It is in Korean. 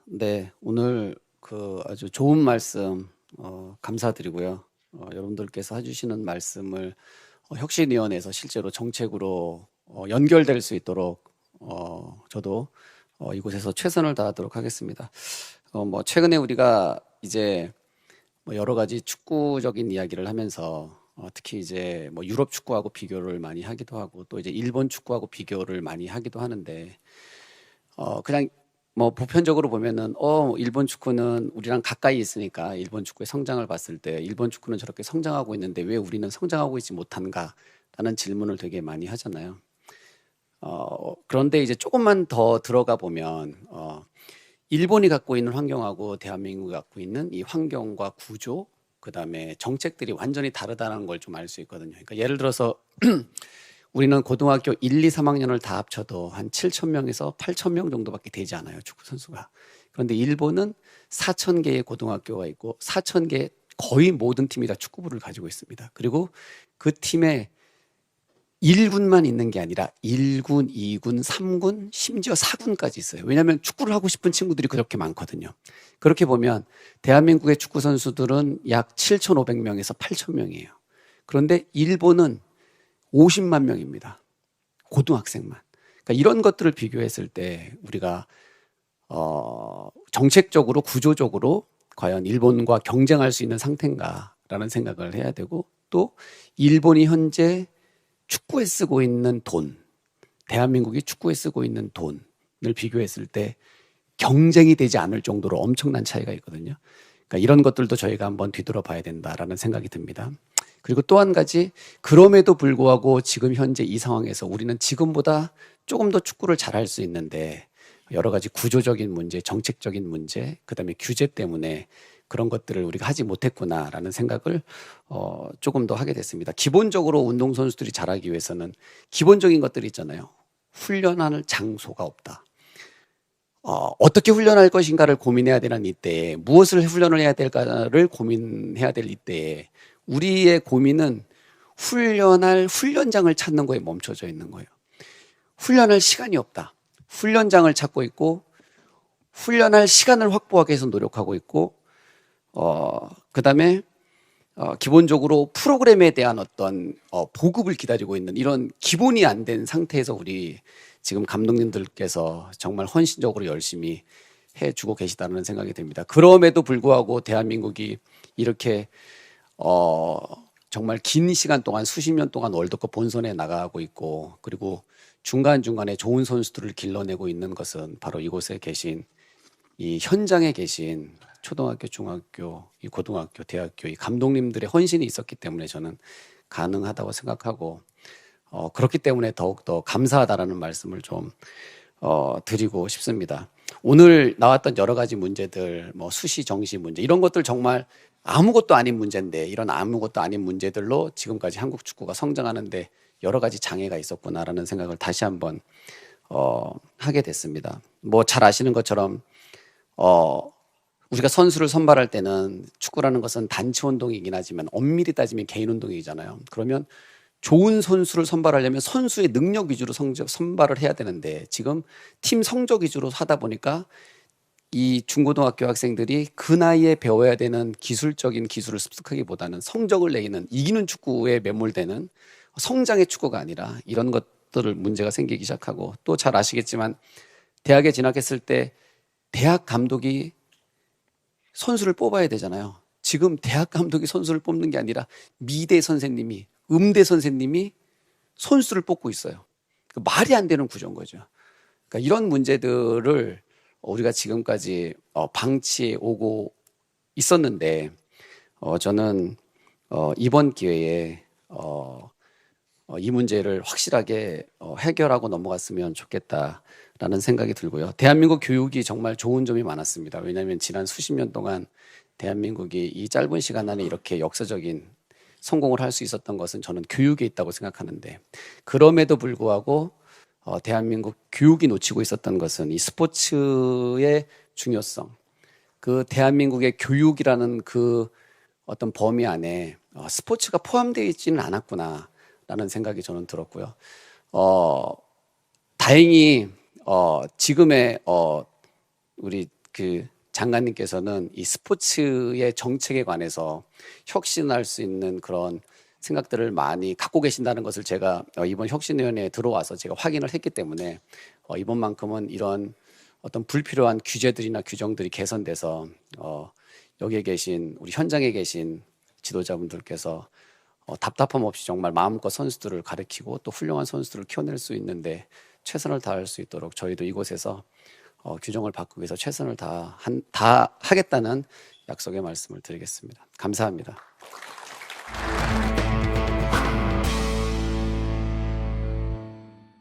네, 오늘 아주 좋은 말씀 감사드리고요. 여러분들께서 해주시는 말씀을 혁신위원회에서 실제로 정책으로 연결될 수 있도록 저도 이곳에서 최선을 다하도록 하겠습니다. 최근에 우리가 이제 여러 가지 축구적인 이야기를 하면서 특히 이제 유럽 축구하고 비교를 많이 하기도 하고 또 이제 일본 축구하고 비교를 많이 하기도 하는데 그냥 보편적으로 보면은 일본 축구는 우리랑 가까이 있으니까 일본 축구의 성장을 봤을 때 일본 축구는 저렇게 성장하고 있는데 왜 우리는 성장하고 있지 못한가라는 질문을 되게 많이 하잖아요. 그런데 이제 조금만 더 들어가 보면 일본이 갖고 있는 환경하고 대한민국이 갖고 있는 이 환경과 구조, 그다음에 정책들이 완전히 다르다는 걸 좀 알 수 있거든요. 그러니까 예를 들어서 우리는 고등학교 1, 2, 3학년을 다 합쳐도 한 7천 명에서 8천 명 정도밖에 되지 않아요, 축구 선수가. 그런데 일본은 4천 개의 고등학교가 있고 4천 개의 거의 모든 팀이 다 축구부를 가지고 있습니다. 그리고 그 팀에 1군만 있는 게 아니라 1군, 2군, 3군, 심지어 4군까지 있어요. 왜냐하면 축구를 하고 싶은 친구들이 그렇게 많거든요. 그렇게 보면 대한민국의 축구 선수들은 약 7,500명에서 8,000명이에요. 그런데 일본은 50만 명입니다. 고등학생만. 그러니까 이런 것들을 비교했을 때 우리가 정책적으로 구조적으로 과연 일본과 경쟁할 수 있는 상태인가라는 생각을 해야 되고, 또 일본이 현재 축구에 쓰고 있는 돈, 대한민국이 축구에 쓰고 있는 돈을 비교했을 때 경쟁이 되지 않을 정도로 엄청난 차이가 있거든요. 그러니까 이런 것들도 저희가 한번 뒤돌아봐야 된다라는 생각이 듭니다. 그리고 또 한 가지, 그럼에도 불구하고 지금 현재 이 상황에서 우리는 지금보다 조금 더 축구를 잘할 수 있는데 여러 가지 구조적인 문제, 정책적인 문제, 그다음에 규제 때문에 그런 것들을 우리가 하지 못했구나라는 생각을 조금 더 하게 됐습니다. 기본적으로 운동선수들이 잘하기 위해서는 기본적인 것들이 있잖아요. 훈련하는 장소가 없다. 어떻게 훈련할 것인가를 고민해야 되는 이때에, 무엇을 훈련을 해야 될까를 고민해야 될 이때에 우리의 고민은 훈련할 훈련장을 찾는 거에 멈춰져 있는 거예요. 훈련할 시간이 없다. 훈련장을 찾고 있고 훈련할 시간을 확보하기 위해서 노력하고 있고 그다음에 기본적으로 프로그램에 대한 어떤 보급을 기다리고 있는 이런 기본이 안 된 상태에서 우리 지금 감독님들께서 정말 헌신적으로 열심히 해주고 계시다는 생각이 듭니다. 그럼에도 불구하고 대한민국이 이렇게 정말 긴 시간 동안 수십 년 동안 월드컵 본선에 나가고 있고, 그리고 중간중간에 좋은 선수들을 길러내고 있는 것은 바로 이곳에 계신, 이 현장에 계신 초등학교, 중학교, 이 고등학교, 대학교 이 감독님들의 헌신이 있었기 때문에 저는 가능하다고 생각하고, 그렇기 때문에 더욱더 감사하다라는 말씀을 좀 드리고 싶습니다. 오늘 나왔던 여러 가지 문제들, 수시, 정시 문제, 이런 것들 정말 아무것도 아닌 문제인데, 이런 아무것도 아닌 문제들로 지금까지 한국 축구가 성장하는데 여러 가지 장애가 있었구나라는 생각을 다시 한번 하게 됐습니다. 잘 아시는 것처럼 우리가 선수를 선발할 때는 축구라는 것은 단체 운동이긴 하지만 엄밀히 따지면 개인 운동이잖아요. 그러면 좋은 선수를 선발하려면 선수의 능력 위주로 선발을 해야 되는데, 지금 팀 성적 위주로 하다 보니까 이 중고등학교 학생들이 그 나이에 배워야 되는 기술적인 기술을 습득하기보다는 성적을 내기는, 이기는 축구에 매몰되는 성장의 축구가 아니라 이런 것들을 문제가 생기기 시작하고, 또 잘 아시겠지만 대학에 진학했을 때 대학 감독이 선수를 뽑아야 되잖아요. 지금 대학 감독이 선수를 뽑는 게 아니라 미대 선생님이, 음대 선생님이 선수를 뽑고 있어요. 말이 안 되는 구조인 거죠. 그러니까 이런 문제들을 우리가 지금까지 방치해 오고 있었는데, 저는 이번 기회에 이 문제를 확실하게 해결하고 넘어갔으면 좋겠다라는 생각이 들고요. 대한민국 교육이 정말 좋은 점이 많았습니다. 왜냐하면 지난 수십 년 동안 대한민국이 이 짧은 시간 안에 이렇게 역사적인 성공을 할 수 있었던 것은 저는 교육에 있다고 생각하는데, 그럼에도 불구하고 대한민국 교육이 놓치고 있었던 것은 이 스포츠의 중요성, 그 대한민국의 교육이라는 그 어떤 범위 안에 스포츠가 포함되어 있지는 않았구나라는 생각이 저는 들었고요. 다행히 지금의 우리 그 장관님께서는 이 스포츠의 정책에 관해서 혁신할 수 있는 그런 생각들을 많이 갖고 계신다는 것을 제가 이번 혁신위원회에 들어와서 제가 확인을 했기 때문에 이번만큼은 이런 어떤 불필요한 규제들이나 규정들이 개선돼서 여기에 계신 우리 현장에 계신 지도자분들께서 답답함 없이 정말 마음껏 선수들을 가르치고 또 훌륭한 선수들을 키워낼 수 있는데 최선을 다할 수 있도록 저희도 이곳에서 규정을 바꾸기 위해서 최선을 다 하겠다는 약속의 말씀을 드리겠습니다. 감사합니다.